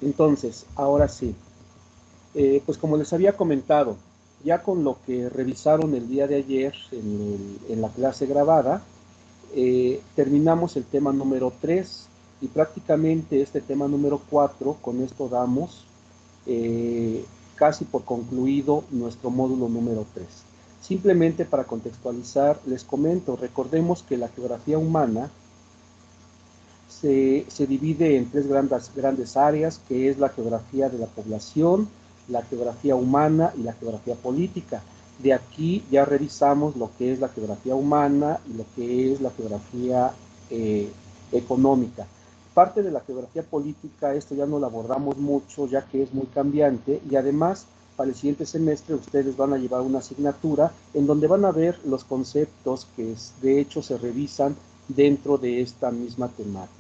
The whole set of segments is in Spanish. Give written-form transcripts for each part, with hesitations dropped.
Entonces, ahora sí, pues como les había comentado, ya con lo que revisaron el día de ayer en la clase grabada, terminamos el tema número 3 y prácticamente este tema número 4, con esto damos casi por concluido nuestro módulo número 3. Simplemente para contextualizar, les comento, recordemos que la geografía humana se divide en tres grandes áreas, que es la geografía de la población, la geografía humana y la geografía política. De aquí ya revisamos lo que es la geografía humana y lo que es la geografía económica. Parte de la geografía política, esto ya no lo abordamos mucho, ya que es muy cambiante, y además para el siguiente semestre ustedes van a llevar una asignatura en donde van a ver los conceptos que de hecho se revisan dentro de esta misma temática.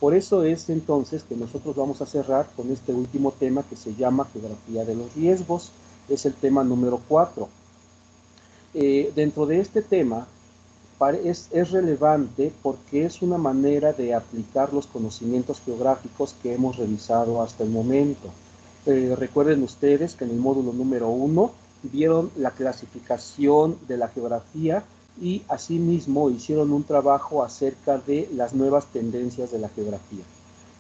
Por eso es entonces que nosotros vamos a cerrar con este último tema que se llama geografía de los riesgos, es el tema número 4. Dentro de este tema es relevante porque es una manera de aplicar los conocimientos geográficos que hemos revisado hasta el momento. Recuerden ustedes que en el módulo número 1 vieron la clasificación de la geografía y asimismo hicieron un trabajo acerca de las nuevas tendencias de la geografía.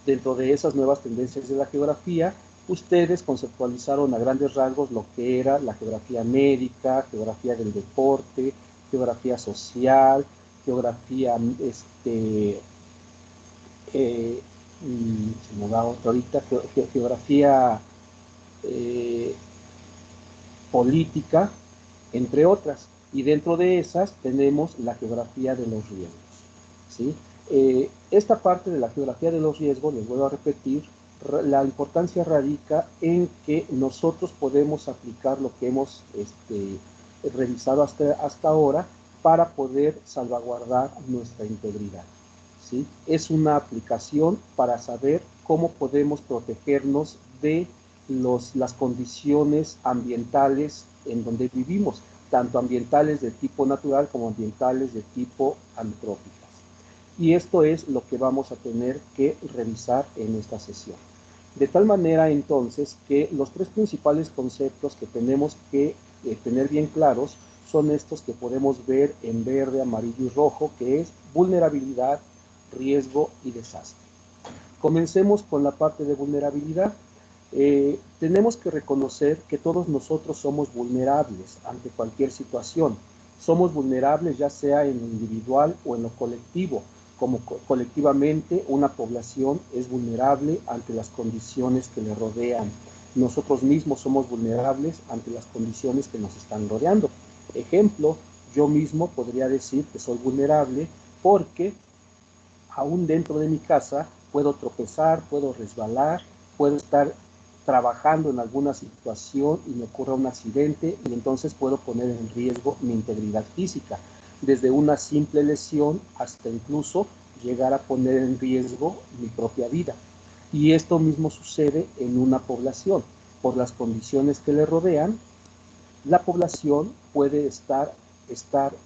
Dentro de esas nuevas tendencias de la geografía, ustedes conceptualizaron a grandes rasgos lo que era la geografía médica, geografía del deporte, geografía social, geografía, se me va otra ahorita, geografía política, entre otras. Y dentro de esas tenemos la geografía de los riesgos, ¿sí? Esta parte de la geografía de los riesgos, les vuelvo a repetir, la importancia radica en que nosotros podemos aplicar lo que hemos revisado hasta ahora para poder salvaguardar nuestra integridad, ¿sí? Es una aplicación para saber cómo podemos protegernos de las condiciones ambientales en donde vivimos, tanto ambientales de tipo natural como ambientales de tipo antrópicas. Y esto es lo que vamos a tener que revisar en esta sesión. De tal manera entonces que los tres principales conceptos que tenemos que tener bien claros son estos que podemos ver en verde, amarillo y rojo, que es vulnerabilidad, riesgo y desastre. Comencemos con la parte de vulnerabilidad. Tenemos que reconocer que todos nosotros somos vulnerables ante cualquier situación. Somos vulnerables ya sea en lo individual o en lo colectivo. Como colectivamente una población es vulnerable ante las condiciones que le rodean. Nosotros mismos somos vulnerables ante las condiciones que nos están rodeando. Ejemplo, yo mismo podría decir que soy vulnerable porque aún dentro de mi casa puedo tropezar, puedo resbalar, puedo estar trabajando en alguna situación y me ocurra un accidente y entonces puedo poner en riesgo mi integridad física, desde una simple lesión hasta incluso llegar a poner en riesgo mi propia vida. Y esto mismo sucede en una población. Por las condiciones que le rodean, la población puede estar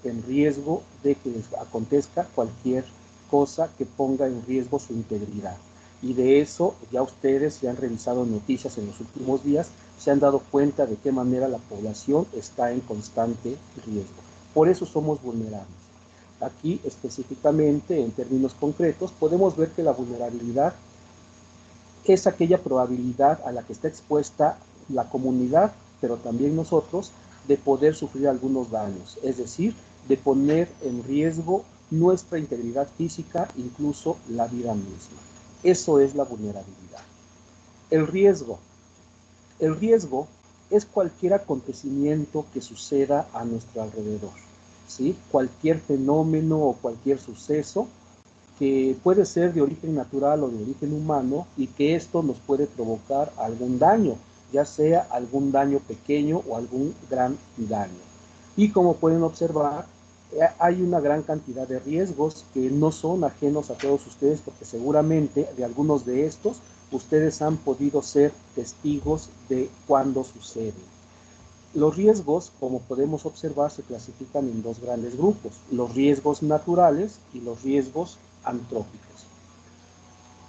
en riesgo de que les acontezca cualquier cosa que ponga en riesgo su integridad. Y de eso ya ustedes, si han revisado noticias en los últimos días, se han dado cuenta de qué manera la población está en constante riesgo. Por eso somos vulnerables. Aquí específicamente, en términos concretos, podemos ver que la vulnerabilidad es aquella probabilidad a la que está expuesta la comunidad, pero también nosotros, de poder sufrir algunos daños, es decir, de poner en riesgo nuestra integridad física, incluso la vida misma. Eso es la vulnerabilidad. El riesgo. El riesgo es cualquier acontecimiento que suceda a nuestro alrededor, ¿sí? Cualquier fenómeno o cualquier suceso que puede ser de origen natural o de origen humano y que esto nos puede provocar algún daño, ya sea algún daño pequeño o algún gran daño. Y como pueden observar, hay una gran cantidad de riesgos que no son ajenos a todos ustedes, porque seguramente de algunos de estos ustedes han podido ser testigos de cuando suceden. Los riesgos, como podemos observar, se clasifican en dos grandes grupos, los riesgos naturales y los riesgos antrópicos.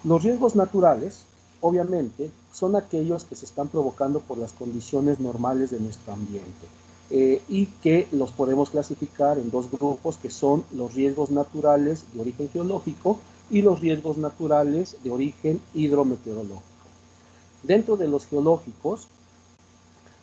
Los riesgos naturales obviamente, son aquellos que se están provocando por las condiciones normales de nuestro ambiente. Y que los podemos clasificar en dos grupos, que son los riesgos naturales de origen geológico y los riesgos naturales de origen hidrometeorológico. Dentro de los geológicos,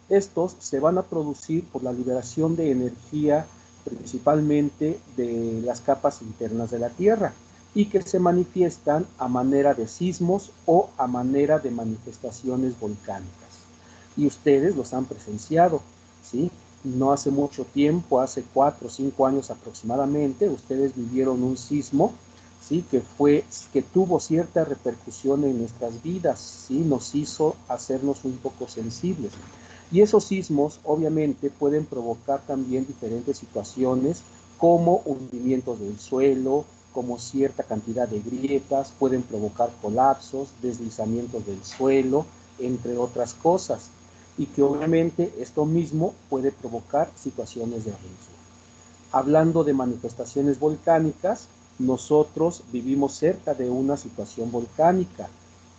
estos se van a producir por la liberación de energía principalmente de las capas internas de la Tierra y que se manifiestan a manera de sismos o a manera de manifestaciones volcánicas. Y ustedes los han presenciado, ¿sí? No hace mucho tiempo, hace 4 o 5 años aproximadamente, ustedes vivieron un sismo, ¿sí? que tuvo cierta repercusión en nuestras vidas, ¿sí? Nos hizo hacernos un poco sensibles. Y esos sismos obviamente pueden provocar también diferentes situaciones como hundimientos del suelo, como cierta cantidad de grietas, pueden provocar colapsos, deslizamientos del suelo, entre otras cosas. Y que obviamente esto mismo puede provocar situaciones de riesgo. Hablando de manifestaciones volcánicas, nosotros vivimos cerca de una situación volcánica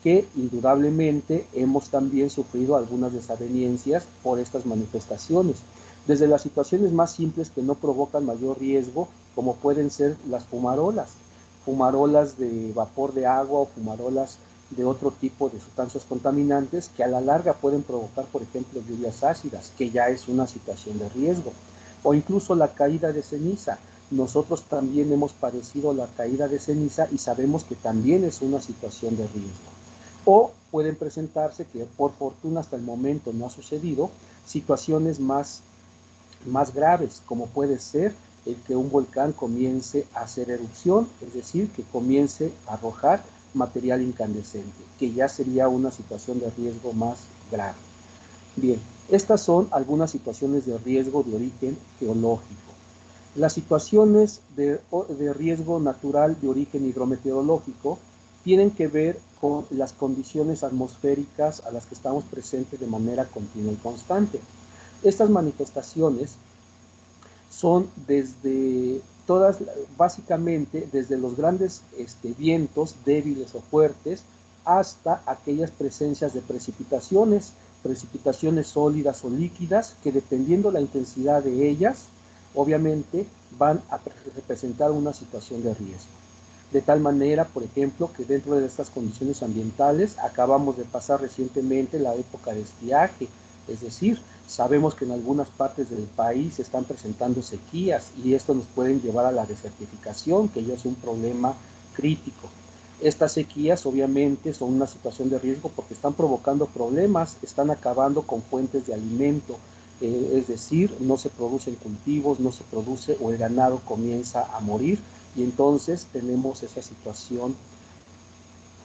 que indudablemente hemos también sufrido algunas desavenencias por estas manifestaciones. Desde las situaciones más simples que no provocan mayor riesgo, como pueden ser las fumarolas de vapor de agua o fumarolas de otro tipo de sustancias contaminantes que a la larga pueden provocar, por ejemplo, lluvias ácidas, que ya es una situación de riesgo, o incluso la caída de ceniza. Nosotros también hemos padecido la caída de ceniza y sabemos que también es una situación de riesgo. O pueden presentarse, que por fortuna hasta el momento no ha sucedido, situaciones más graves, como puede ser el que un volcán comience a hacer erupción, es decir, que comience a arrojar material incandescente, que ya sería una situación de riesgo más grave. Bien, estas son algunas situaciones de riesgo de origen geológico. Las situaciones de riesgo natural de origen hidrometeorológico tienen que ver con las condiciones atmosféricas a las que estamos presentes de manera continua y constante. Estas manifestaciones son básicamente desde los grandes vientos débiles o fuertes hasta aquellas presencias de precipitaciones sólidas o líquidas, que dependiendo la intensidad de ellas, obviamente van a representar una situación de riesgo. De tal manera, por ejemplo, que dentro de estas condiciones ambientales acabamos de pasar recientemente la época de estiaje, es decir, sabemos que en algunas partes del país se están presentando sequías y esto nos puede llevar a la desertificación, que ya es un problema crítico. Estas sequías obviamente son una situación de riesgo porque están provocando problemas, están acabando con fuentes de alimento, es decir, no se producen cultivos, no se produce o el ganado comienza a morir y entonces tenemos esa situación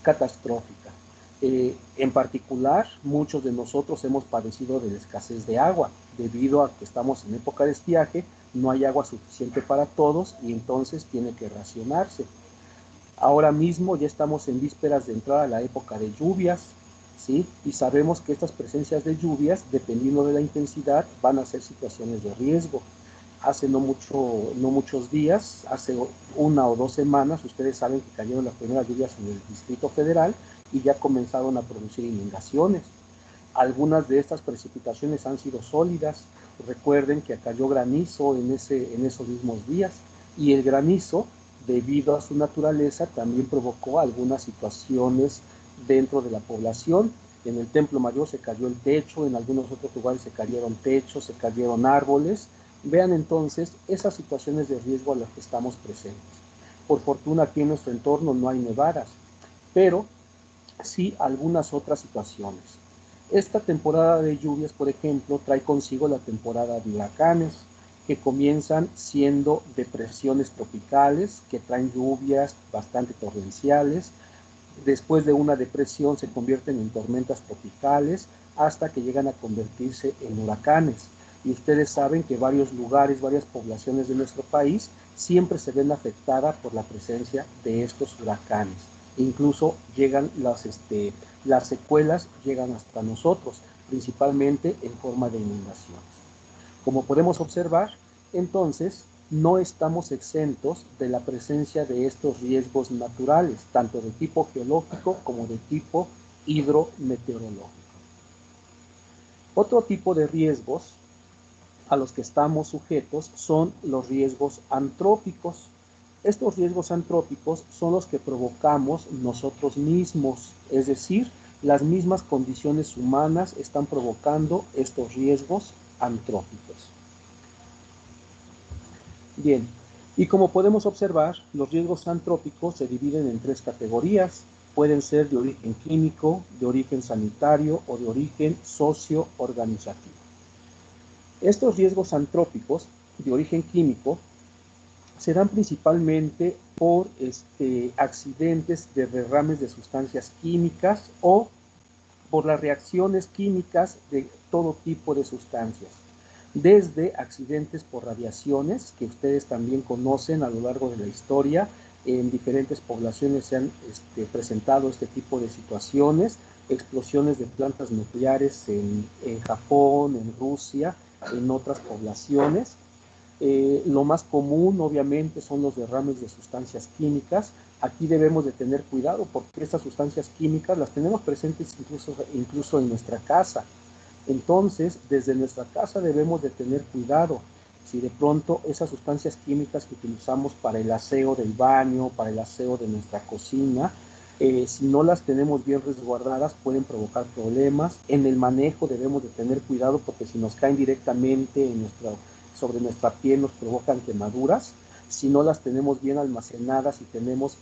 catastrófica. En particular, muchos de nosotros hemos padecido de la escasez de agua, debido a que estamos en época de estiaje, no hay agua suficiente para todos y entonces tiene que racionarse. Ahora mismo ya estamos en vísperas de entrar a la época de lluvias, ¿sí? Y sabemos que estas presencias de lluvias, dependiendo de la intensidad, van a ser situaciones de riesgo. Hace no muchos días, hace 1 o 2 semanas, ustedes saben que cayeron las primeras lluvias en el Distrito Federal y ya comenzaron a producir inundaciones. Algunas de estas precipitaciones han sido sólidas. Recuerden que cayó granizo en esos mismos días y el granizo, debido a su naturaleza, también provocó algunas situaciones dentro de la población. En el Templo Mayor se cayó el techo, en algunos otros lugares se cayeron techos, se cayeron árboles. Vean entonces esas situaciones de riesgo a las que estamos presentes. Por fortuna aquí en nuestro entorno no hay nevadas, pero sí algunas otras situaciones. Esta temporada de lluvias, por ejemplo, trae consigo la temporada de huracanes, que comienzan siendo depresiones tropicales, que traen lluvias bastante torrenciales. Después de una depresión se convierten en tormentas tropicales hasta que llegan a convertirse en huracanes. Y ustedes saben que varios lugares, varias poblaciones de nuestro país siempre se ven afectadas por la presencia de estos huracanes. Incluso llegan las secuelas llegan hasta nosotros, principalmente en forma de inundaciones. Como podemos observar, entonces, no estamos exentos de la presencia de estos riesgos naturales, tanto de tipo geológico como de tipo hidrometeorológico. Otro tipo de riesgos a los que estamos sujetos son los riesgos antrópicos. Estos riesgos antrópicos son los que provocamos nosotros mismos, es decir, las mismas condiciones humanas están provocando estos riesgos antrópicos. Bien, y como podemos observar, los riesgos antrópicos se dividen en tres categorías. Pueden ser de origen químico, de origen sanitario o de origen socio-organizativo. Estos riesgos antrópicos de origen químico se dan principalmente por accidentes de derrames de sustancias químicas o por las reacciones químicas de todo tipo de sustancias, desde accidentes por radiaciones, que ustedes también conocen a lo largo de la historia. En diferentes poblaciones se han presentado este tipo de situaciones, explosiones de plantas nucleares en Japón, en Rusia, en otras poblaciones. Lo más común, obviamente, son los derrames de sustancias químicas. Aquí debemos de tener cuidado porque estas sustancias químicas las tenemos presentes incluso en nuestra casa. Entonces, desde nuestra casa debemos de tener cuidado. Si de pronto esas sustancias químicas que utilizamos para el aseo del baño, para el aseo de nuestra cocina, si no las tenemos bien resguardadas, pueden provocar problemas. En el manejo debemos de tener cuidado porque si nos caen directamente sobre nuestra piel nos provocan quemaduras. Si no las tenemos bien almacenadas y tenemos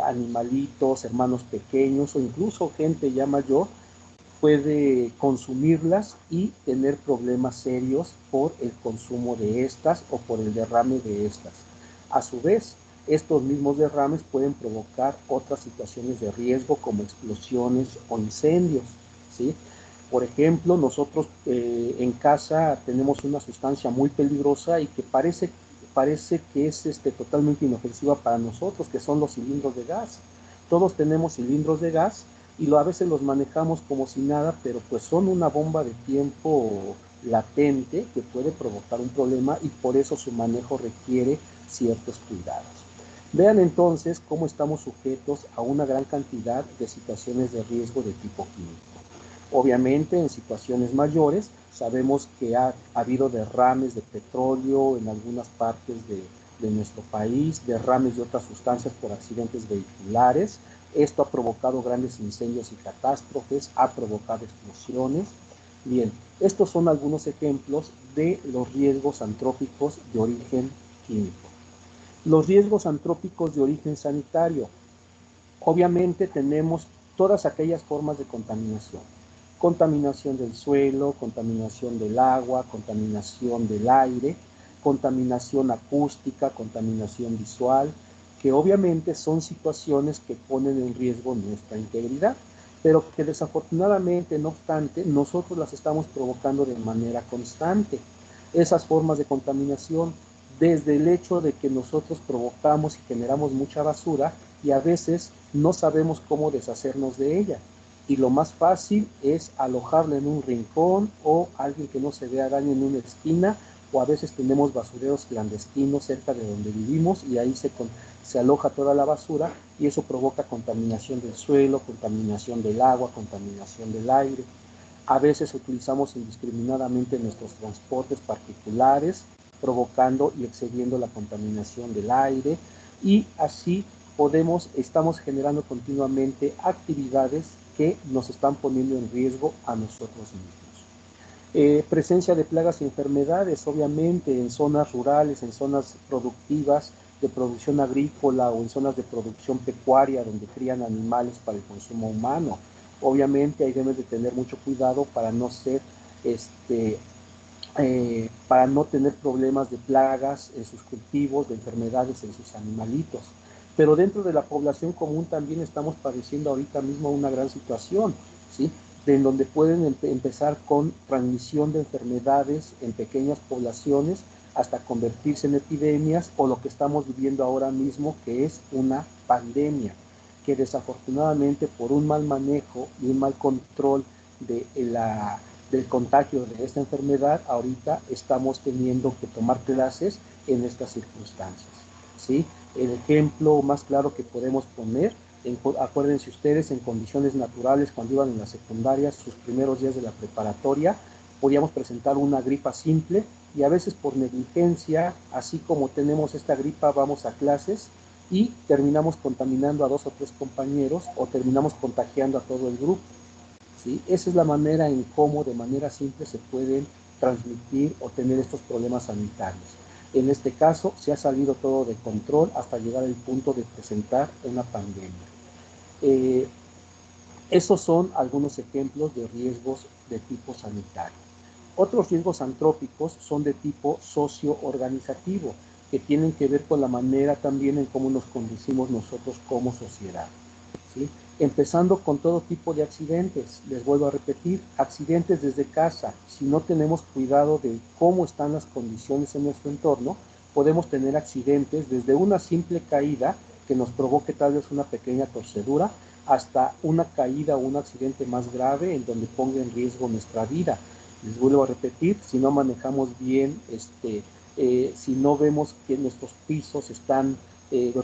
animalitos, hermanos pequeños o incluso gente ya mayor, puede consumirlas y tener problemas serios por el consumo de estas o por el derrame de estas. A su vez, estos mismos derrames pueden provocar otras situaciones de riesgo como explosiones o incendios, ¿sí? Por ejemplo, nosotros en casa tenemos una sustancia muy peligrosa y que parece que es totalmente inofensiva para nosotros, que son los cilindros de gas. Todos tenemos cilindros de gas y a veces los manejamos como si nada, pero pues son una bomba de tiempo latente que puede provocar un problema y por eso su manejo requiere ciertos cuidados. Vean entonces cómo estamos sujetos a una gran cantidad de situaciones de riesgo de tipo químico. Obviamente en situaciones mayores sabemos que ha habido derrames de petróleo en algunas partes de nuestro país, derrames de otras sustancias por accidentes vehiculares. Esto ha provocado grandes incendios y catástrofes, ha provocado explosiones. Bien, estos son algunos ejemplos de los riesgos antrópicos de origen químico. Los riesgos antrópicos de origen sanitario. Obviamente tenemos todas aquellas formas de contaminación. Contaminación del suelo, contaminación del agua, contaminación del aire, contaminación acústica, contaminación visual, que obviamente son situaciones que ponen en riesgo nuestra integridad, pero que desafortunadamente, no obstante, nosotros las estamos provocando de manera constante. Esas formas de contaminación, desde el hecho de que nosotros provocamos y generamos mucha basura y a veces no sabemos cómo deshacernos de ella. Y lo más fácil es alojarla en un rincón o alguien que no se vea daño en una esquina, o a veces tenemos basureros clandestinos cerca de donde vivimos y ahí se aloja toda la basura y eso provoca contaminación del suelo, contaminación del agua, contaminación del aire. A veces utilizamos indiscriminadamente nuestros transportes particulares, provocando y excediendo la contaminación del aire y así estamos generando continuamente actividades que nos están poniendo en riesgo a nosotros mismos. Presencia de plagas y enfermedades, obviamente, en zonas rurales, en zonas productivas de producción agrícola o en zonas de producción pecuaria donde crían animales para el consumo humano. Obviamente ahí deben de tener mucho cuidado para no para no tener problemas de plagas en sus cultivos, de enfermedades en sus animalitos. Pero dentro de la población común también estamos padeciendo ahorita mismo una gran situación, ¿sí? En donde pueden empezar con transmisión de enfermedades en pequeñas poblaciones hasta convertirse en epidemias o lo que estamos viviendo ahora mismo, que es una pandemia, que desafortunadamente por un mal manejo y un mal control del contagio de esta enfermedad, ahorita estamos teniendo que tomar clases en estas circunstancias, ¿sí? El ejemplo más claro que podemos poner Acuérdense ustedes, en condiciones naturales, cuando iban en la secundaria, sus primeros días de la preparatoria, podíamos presentar una gripa simple y a veces por negligencia, así como tenemos esta gripa, vamos a clases y terminamos contaminando a 2 o 3 compañeros o terminamos contagiando a todo el grupo, ¿sí? Esa es la manera en cómo de manera simple se pueden transmitir o tener estos problemas sanitarios. En este caso se ha salido todo de control hasta llegar al punto de presentar una pandemia. Esos son algunos ejemplos de riesgos de tipo sanitario. Otros riesgos antrópicos son de tipo socio-organizativo, que tienen que ver con la manera también en cómo nos conducimos nosotros como sociedad, ¿sí? Empezando con todo tipo de accidentes. Les vuelvo a repetir, accidentes desde casa. Si no tenemos cuidado de cómo están las condiciones en nuestro entorno, podemos tener accidentes desde una simple caída que nos provoque tal vez una pequeña torcedura, hasta una caída o un accidente más grave en donde ponga en riesgo nuestra vida. Les vuelvo a repetir, si no manejamos bien, si no vemos que nuestros pisos están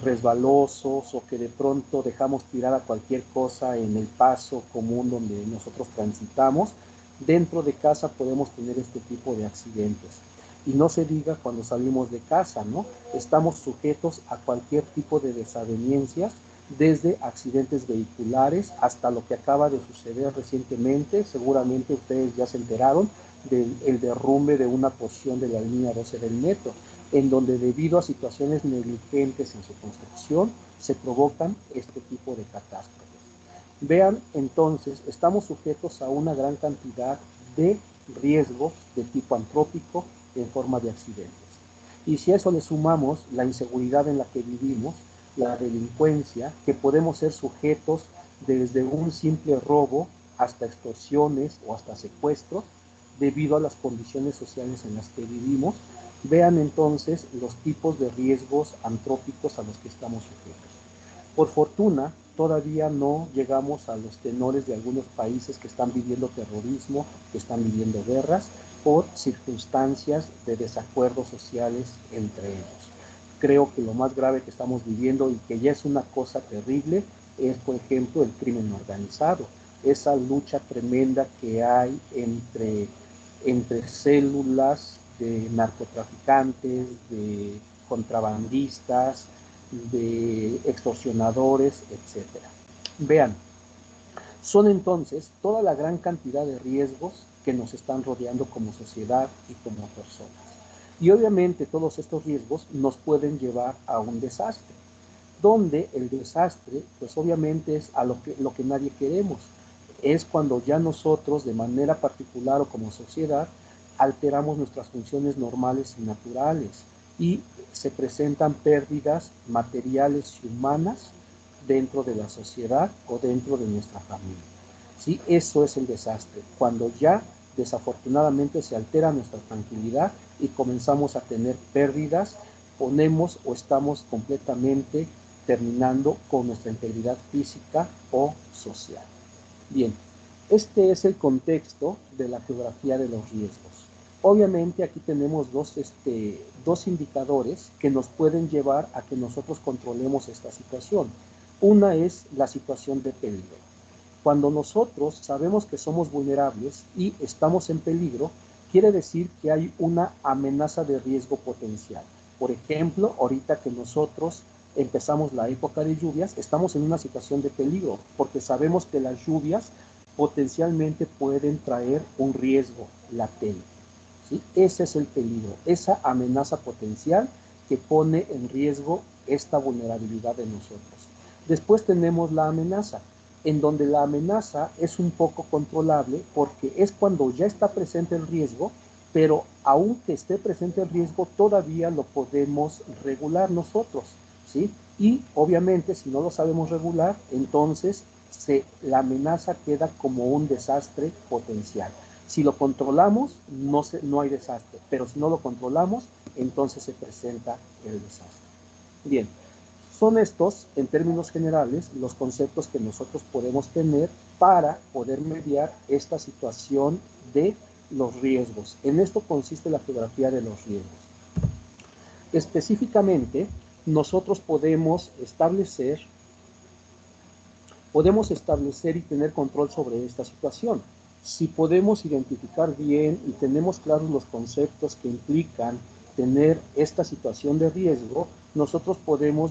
resbalosos o que de pronto dejamos tirar a cualquier cosa en el paso común donde nosotros transitamos, dentro de casa podemos tener este tipo de accidentes. Y no se diga cuando salimos de casa, ¿no? Estamos sujetos a cualquier tipo de desavenencias, desde accidentes vehiculares hasta lo que acaba de suceder recientemente. Seguramente ustedes ya se enteraron del derrumbe de una porción de la línea 12 del metro, en donde debido a situaciones negligentes en su construcción se provocan este tipo de catástrofes. Vean, entonces, estamos sujetos a una gran cantidad de riesgos de tipo antrópico en forma de accidentes. Y si a eso le sumamos la inseguridad en la que vivimos, la delincuencia, que podemos ser sujetos desde un simple robo hasta extorsiones o hasta secuestros, debido a las condiciones sociales en las que vivimos, vean entonces los tipos de riesgos antrópicos a los que estamos sujetos. Por fortuna, todavía no llegamos a los tenores de algunos países que están viviendo terrorismo, que están viviendo guerras, por circunstancias de desacuerdos sociales entre ellos. Creo que lo más grave que estamos viviendo y que ya es una cosa terrible es, por ejemplo, el crimen organizado. Esa lucha tremenda que hay entre células de narcotraficantes, de contrabandistas, de extorsionadores, etc. Vean, son entonces toda la gran cantidad de riesgos que nos están rodeando como sociedad y como personas. Y obviamente todos estos riesgos nos pueden llevar a un desastre, donde el desastre, pues obviamente es a lo que nadie queremos. Es cuando ya nosotros, de manera particular o como sociedad, alteramos nuestras funciones normales y naturales y se presentan pérdidas materiales y humanas dentro de la sociedad o dentro de nuestra familia. ¿Sí? Eso es el desastre, cuando ya desafortunadamente se altera nuestra tranquilidad y comenzamos a tener pérdidas, ponemos o estamos completamente terminando con nuestra integridad física o social. Bien, este es el contexto de la geografía de los riesgos. Obviamente aquí tenemos dos indicadores que nos pueden llevar a que nosotros controlemos esta situación. Una es la situación de peligro. Cuando nosotros sabemos que somos vulnerables y estamos en peligro, quiere decir que hay una amenaza de riesgo potencial. Por ejemplo, ahorita que nosotros empezamos la época de lluvias, estamos en una situación de peligro, porque sabemos que las lluvias potencialmente pueden traer un riesgo latente, ¿sí? Ese es el peligro, esa amenaza potencial que pone en riesgo esta vulnerabilidad de nosotros. Después tenemos la amenaza, en donde la amenaza es un poco controlable porque es cuando ya está presente el riesgo, pero aunque esté presente el riesgo, todavía lo podemos regular nosotros, ¿sí? Y obviamente si no lo sabemos regular, entonces la amenaza queda como un desastre potencial. Si lo controlamos, no hay desastre, pero si no lo controlamos, entonces se presenta el desastre. Bien, son estos, en términos generales, los conceptos que nosotros podemos tener para poder mediar esta situación de los riesgos. En esto consiste la geografía de los riesgos. Específicamente, nosotros podemos establecer podemos establecer y tener control sobre esta situación. Si podemos identificar bien y tenemos claros los conceptos que implican tener esta situación de riesgo, nosotros podemos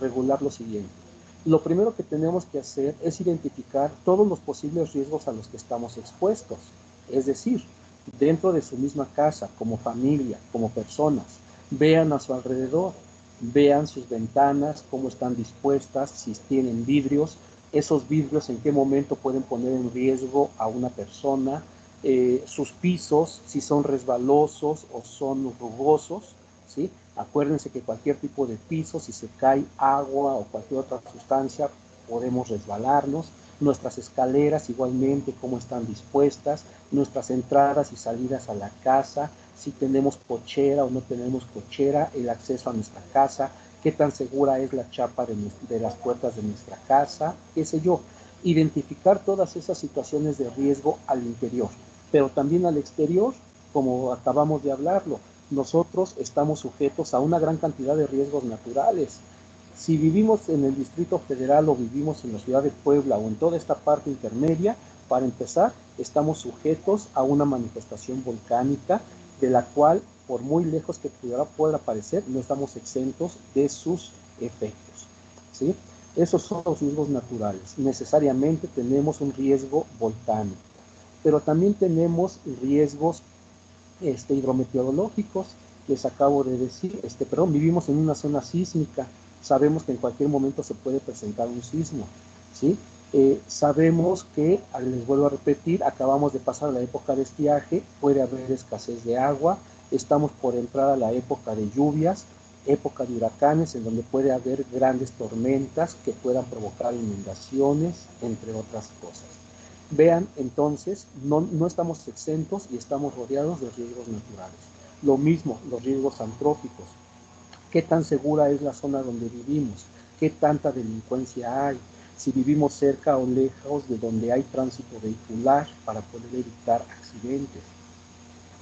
regular lo siguiente. Lo primero que tenemos que hacer es identificar todos los posibles riesgos a los que estamos expuestos. Es decir, dentro de su misma casa, como familia, como personas, vean a su alrededor, vean sus ventanas, cómo están dispuestas, si tienen vidrios, esos vidrios en qué momento pueden poner en riesgo a una persona, sus pisos, si son resbalosos o son rugosos, ¿sí? Acuérdense que cualquier tipo de piso, si se cae agua o cualquier otra sustancia, podemos resbalarnos. Nuestras escaleras igualmente, cómo están dispuestas, nuestras entradas y salidas a la casa, si tenemos cochera o no tenemos cochera, el acceso a nuestra casa, qué tan segura es la chapa de las puertas de nuestra casa, qué sé yo. Identificar todas esas situaciones de riesgo al interior, pero también al exterior, como acabamos de hablarlo. Nosotros estamos sujetos a una gran cantidad de riesgos naturales. Si vivimos en el Distrito Federal o vivimos en la ciudad de Puebla o en toda esta parte intermedia, para empezar, estamos sujetos a una manifestación volcánica de la cual, por muy lejos que pueda parecer, no estamos exentos de sus efectos, ¿sí? Esos son los riesgos naturales. Necesariamente tenemos un riesgo volcánico, pero también tenemos riesgos hidrometeorológicos. Les acabo de decir, vivimos en una zona sísmica, sabemos que en cualquier momento se puede presentar un sismo, ¿sí? Sabemos que, les vuelvo a repetir, acabamos de pasar la época de estiaje, puede haber escasez de agua, estamos por entrar a la época de lluvias, época de huracanes, en donde puede haber grandes tormentas que puedan provocar inundaciones, entre otras cosas. Vean, entonces, no estamos exentos y estamos rodeados de riesgos naturales. Lo mismo, los riesgos antrópicos. ¿Qué tan segura es la zona donde vivimos? ¿Qué tanta delincuencia hay? Si vivimos cerca o lejos de donde hay tránsito vehicular para poder evitar accidentes.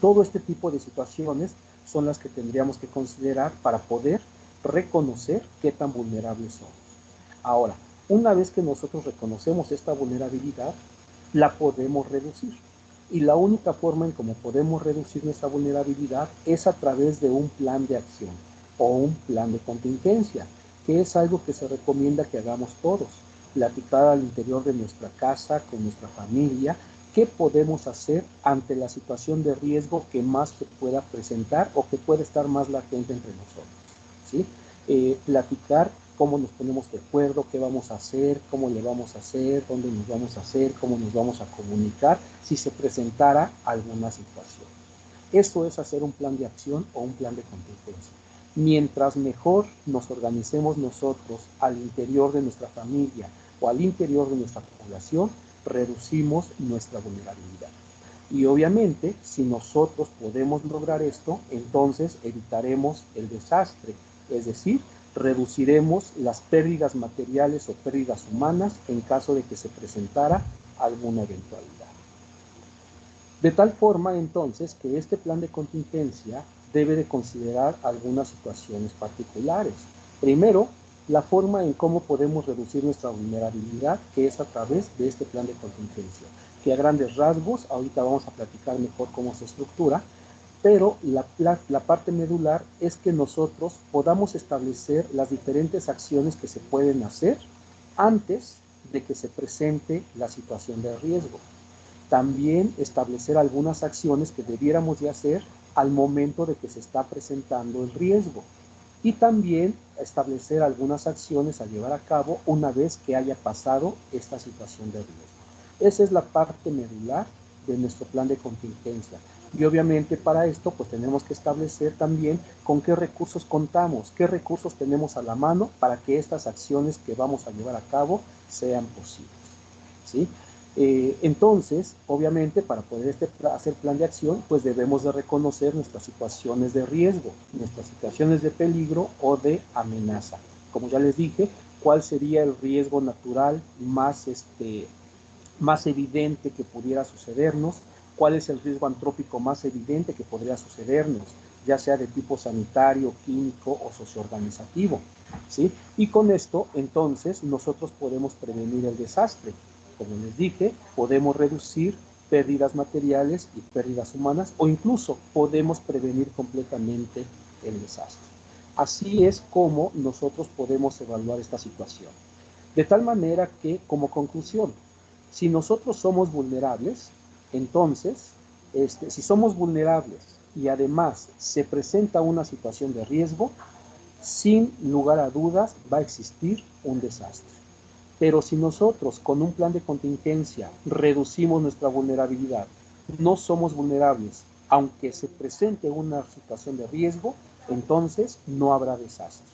Todo este tipo de situaciones son las que tendríamos que considerar para poder reconocer qué tan vulnerables somos. Ahora, una vez que nosotros reconocemos esta vulnerabilidad, la podemos reducir. Y la única forma en cómo podemos reducir nuestra vulnerabilidad es a través de un plan de acción o un plan de contingencia, que es algo que se recomienda que hagamos todos. Platicar al interior de nuestra casa, con nuestra familia, qué podemos hacer ante la situación de riesgo que más se pueda presentar o que puede estar más latente entre nosotros, ¿sí? Platicar cómo nos ponemos de acuerdo, qué vamos a hacer, cómo le vamos a hacer, dónde nos vamos a hacer, cómo nos vamos a comunicar si se presentara alguna situación. Eso es hacer un plan de acción o un plan de contingencia. Mientras mejor nos organicemos nosotros al interior de nuestra familia o al interior de nuestra población, reducimos nuestra vulnerabilidad. Y obviamente, si nosotros podemos lograr esto, entonces evitaremos el desastre, es decir, reduciremos las pérdidas materiales o pérdidas humanas en caso de que se presentara alguna eventualidad. De tal forma, entonces, que este plan de contingencia debe de considerar algunas situaciones particulares. Primero, la forma en cómo podemos reducir nuestra vulnerabilidad, que es a través de este plan de contingencia, que a grandes rasgos, ahorita vamos a platicar mejor cómo se estructura, pero la parte medular es que nosotros podamos establecer las diferentes acciones que se pueden hacer antes de que se presente la situación de riesgo. También establecer algunas acciones que debiéramos de hacer al momento de que se está presentando el riesgo. Y también establecer algunas acciones a llevar a cabo una vez que haya pasado esta situación de riesgo. Esa es la parte medular de nuestro plan de contingencia. Y obviamente para esto pues tenemos que establecer también con qué recursos contamos, qué recursos tenemos a la mano para que estas acciones que vamos a llevar a cabo sean posibles, ¿sí? Entonces, obviamente, para poder hacer plan de acción, pues debemos de reconocer nuestras situaciones de riesgo, nuestras situaciones de peligro o de amenaza. Como ya les dije, ¿cuál sería el riesgo natural más evidente que pudiera sucedernos? ¿Cuál es el riesgo antrópico más evidente que podría sucedernos, ya sea de tipo sanitario, químico o socioorganizativo? ¿sí? Y con esto, entonces, nosotros podemos prevenir el desastre. Como les dije, podemos reducir pérdidas materiales y pérdidas humanas, o incluso podemos prevenir completamente el desastre. Así es como nosotros podemos evaluar esta situación. De tal manera que, como conclusión, si nosotros somos vulnerables, entonces, si somos vulnerables y además se presenta una situación de riesgo, sin lugar a dudas va a existir un desastre. Pero si nosotros con un plan de contingencia reducimos nuestra vulnerabilidad, no somos vulnerables, aunque se presente una situación de riesgo, entonces no habrá desastre.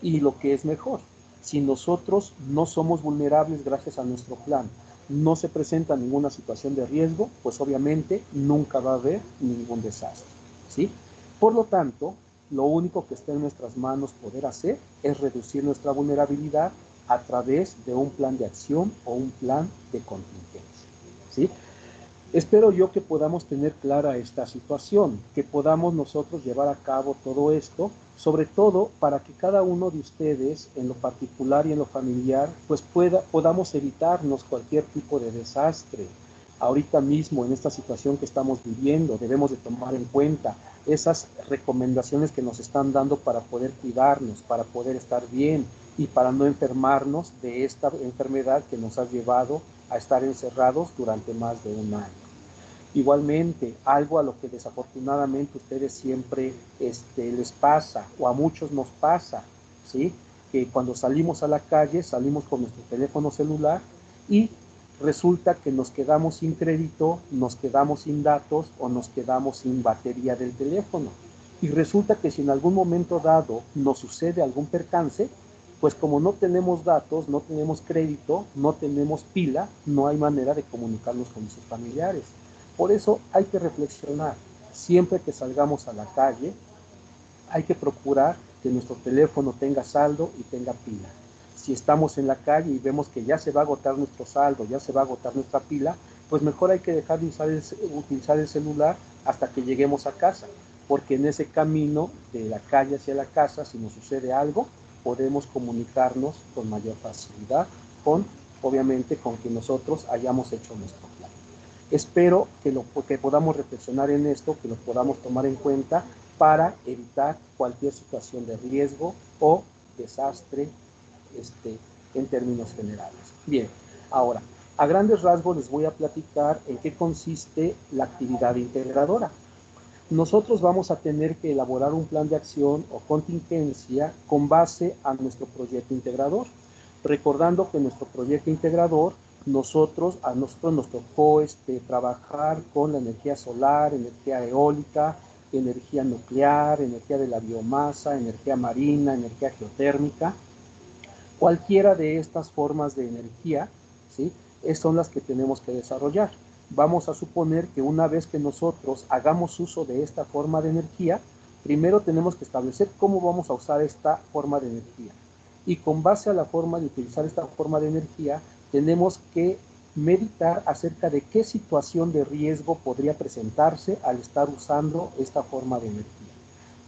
Y lo que es mejor, si nosotros no somos vulnerables gracias a nuestro plan, no se presenta ninguna situación de riesgo, pues obviamente nunca va a haber ningún desastre, ¿sí? Por lo tanto, lo único que está en nuestras manos poder hacer es reducir nuestra vulnerabilidad a través de un plan de acción o un plan de contingencia, ¿sí? Espero yo que podamos tener clara esta situación, que podamos nosotros llevar a cabo todo esto, sobre todo para que cada uno de ustedes, en lo particular y en lo familiar, pues podamos evitarnos cualquier tipo de desastre. Ahorita mismo, en esta situación que estamos viviendo, debemos de tomar en cuenta esas recomendaciones que nos están dando para poder cuidarnos, para poder estar bien y para no enfermarnos de esta enfermedad que nos ha llevado a estar encerrados durante más de un año. Igualmente, algo a lo que desafortunadamente ustedes siempre les pasa, o a muchos nos pasa, ¿sí? Que cuando salimos a la calle, salimos con nuestro teléfono celular y resulta que nos quedamos sin crédito, nos quedamos sin datos o nos quedamos sin batería del teléfono. Y resulta que si en algún momento dado nos sucede algún percance, pues como no tenemos datos, no tenemos crédito, no tenemos pila, no hay manera de comunicarnos con nuestros familiares. Por eso hay que reflexionar. Siempre que salgamos a la calle, hay que procurar que nuestro teléfono tenga saldo y tenga pila. Si estamos en la calle y vemos que ya se va a agotar nuestro saldo, ya se va a agotar nuestra pila, pues mejor hay que dejar de utilizar el celular hasta que lleguemos a casa, porque en ese camino de la calle hacia la casa, si nos sucede algo, podemos comunicarnos con mayor facilidad, obviamente, con que nosotros hayamos hecho nuestro plan. Espero que podamos reflexionar en esto, que lo podamos tomar en cuenta para evitar cualquier situación de riesgo o desastre en términos generales. Bien, ahora, a grandes rasgos les voy a platicar en qué consiste la actividad integradora. Nosotros vamos a tener que elaborar un plan de acción o contingencia con base a nuestro proyecto integrador, recordando que nuestro proyecto integrador a nosotros nos tocó trabajar con la energía solar, energía eólica, energía nuclear, energía de la biomasa, energía marina, energía geotérmica. Cualquiera de estas formas de energía, ¿sí? Son las que tenemos que desarrollar. Vamos a suponer que una vez que nosotros hagamos uso de esta forma de energía, primero tenemos que establecer cómo vamos a usar esta forma de energía. Y con base a la forma de utilizar esta forma de energía, tenemos que meditar acerca de qué situación de riesgo podría presentarse al estar usando esta forma de energía.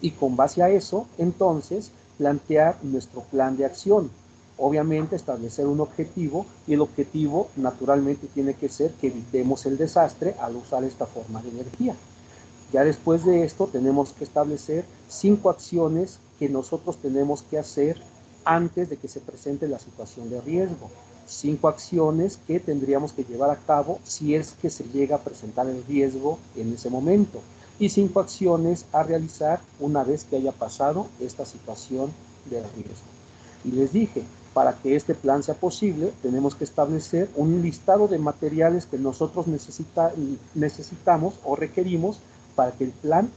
Y con base a eso, entonces, plantear nuestro plan de acción. Obviamente establecer un objetivo y el objetivo naturalmente tiene que ser que evitemos el desastre al usar esta forma de energía. Ya después de esto tenemos que establecer 5 acciones que nosotros tenemos que hacer antes de que se presente la situación de riesgo. 5 acciones que tendríamos que llevar a cabo si es que se llega a presentar el riesgo en ese momento. Y 5 acciones a realizar una vez que haya pasado esta situación de riesgo. Y les dije, para que este plan sea posible, tenemos que establecer un listado de materiales que nosotros necesitamos o requerimos para que el plan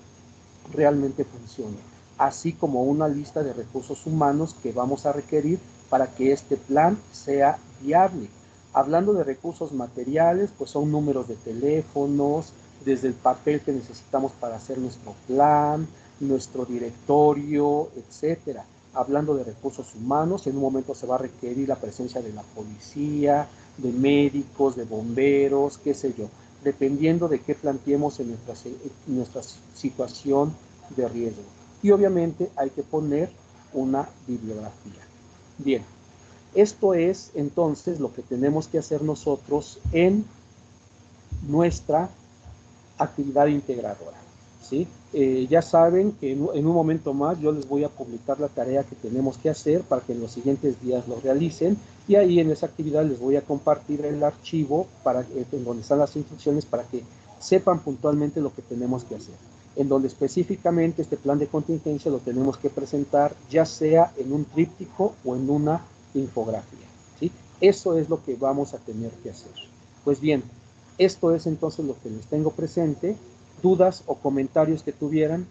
realmente funcione, así como una lista de recursos humanos que vamos a requerir para que este plan sea viable. Hablando de recursos materiales, pues son números de teléfonos, desde el papel que necesitamos para hacer nuestro plan, nuestro directorio, etcétera. Hablando de recursos humanos, en un momento se va a requerir la presencia de la policía, de médicos, de bomberos, qué sé yo, dependiendo de qué planteemos en nuestra situación de riesgo. Y obviamente hay que poner una bibliografía. Bien, esto es entonces lo que tenemos que hacer nosotros en nuestra actividad integradora, ¿sí? Ya saben que en un momento más yo les voy a publicar la tarea que tenemos que hacer para que en los siguientes días lo realicen, y ahí en esa actividad les voy a compartir el archivo en donde están las instrucciones para que sepan puntualmente lo que tenemos que hacer, en donde específicamente este plan de contingencia lo tenemos que presentar ya sea en un tríptico o en una infografía, ¿sí? Eso es lo que vamos a tener que hacer. Pues bien, esto es entonces lo que les tengo presente. Dudas o comentarios que tuvieran,